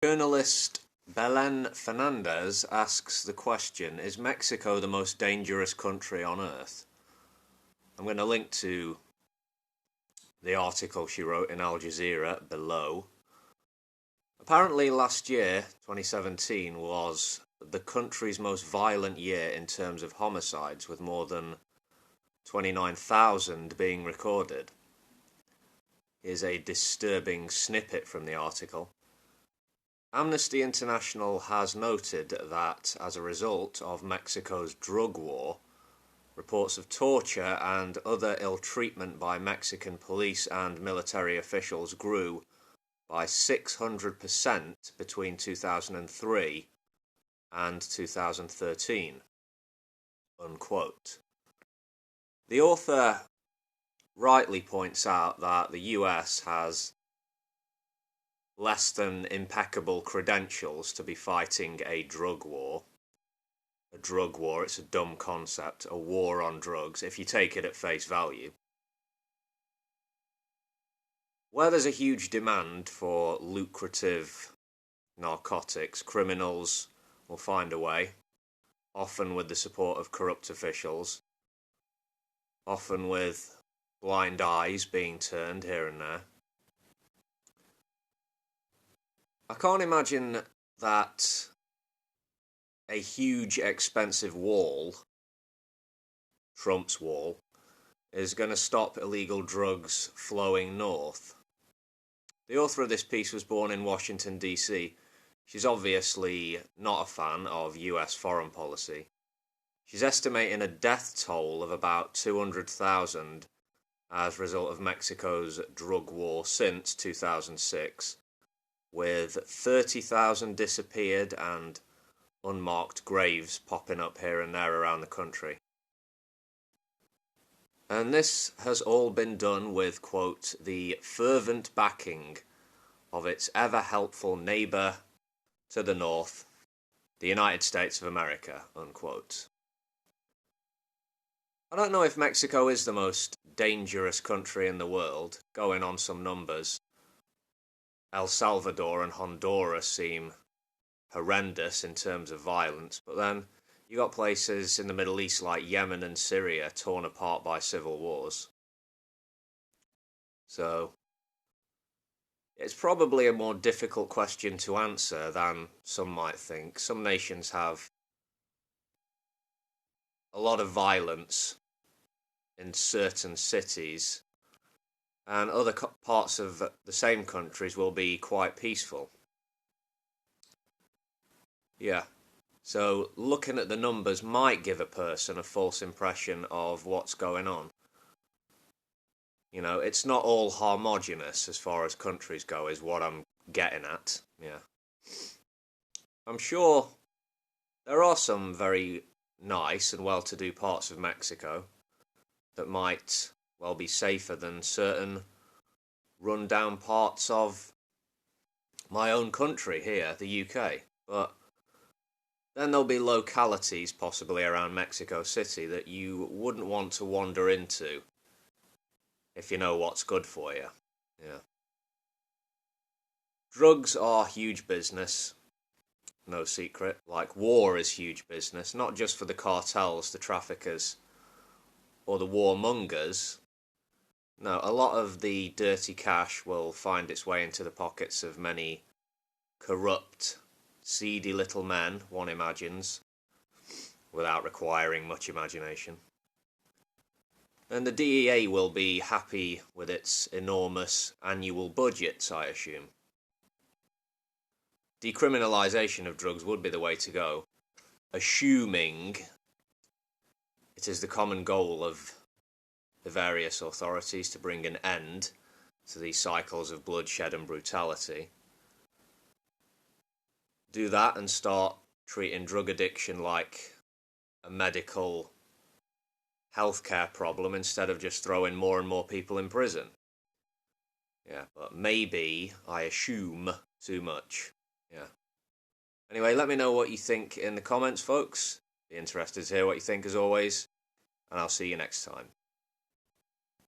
Journalist Belen Fernandez asks the question, is Mexico the most dangerous country on earth? I'm going to link to the article she wrote in Al Jazeera below. Apparently last year, 2017, was the country's most violent year in terms of homicides, with more than 29,000 being recorded. Here's a disturbing snippet from the article. Amnesty International has noted that, as a result of Mexico's drug war, reports of torture and other ill treatment by Mexican police and military officials grew by 600% between 2003 and 2013. Unquote. The author rightly points out that the US has less than impeccable credentials to be fighting a drug war. A drug war, it's a dumb concept, a war on drugs, if you take it at face value. Where there's a huge demand for lucrative narcotics, criminals will find a way, often with the support of corrupt officials, often with blind eyes being turned here and there. I can't imagine that a huge expensive wall, Trump's wall, is going to stop illegal drugs flowing north. The author of this piece was born in Washington, D.C. She's obviously not a fan of US foreign policy. She's estimating a death toll of about 200,000 as a result of Mexico's drug war since 2006, with 30,000 disappeared and unmarked graves popping up here and there around the country. And this has all been done with, quote, the fervent backing of its ever-helpful neighbour to the north, the United States of America, unquote. I don't know if Mexico is the most dangerous country in the world, going on some numbers. El Salvador and Honduras seem horrendous in terms of violence, but then you got places in the Middle East like Yemen and Syria torn apart by civil wars. So it's probably a more difficult question to answer than some might think. Some nations have a lot of violence in certain cities, and other parts of the same countries will be quite peaceful. Yeah. So looking at the numbers might give a person a false impression of what's going on. You know, it's not all homogenous as far as countries go, is what I'm getting at. Yeah. I'm sure there are some very nice and well-to-do parts of Mexico that might well be safer than certain run-down parts of my own country here, the UK. But then there'll be localities possibly around Mexico City that you wouldn't want to wander into if you know what's good for you. Yeah. Drugs are huge business, no secret. Like war is huge business, not just for the cartels, the traffickers, or the warmongers. No, a lot of the dirty cash will find its way into the pockets of many corrupt, seedy little men, one imagines, without requiring much imagination. And the DEA will be happy with its enormous annual budgets, I assume. Decriminalisation of drugs would be the way to go, assuming it is the common goal of the various authorities to bring an end to these cycles of bloodshed and brutality. Do that and start treating drug addiction like a medical healthcare problem instead of just throwing more and more people in prison. Yeah, but maybe I assume too much. Yeah. Anyway, let me know what you think in the comments, folks. Be interested to hear what you think as always, and I'll see you next time.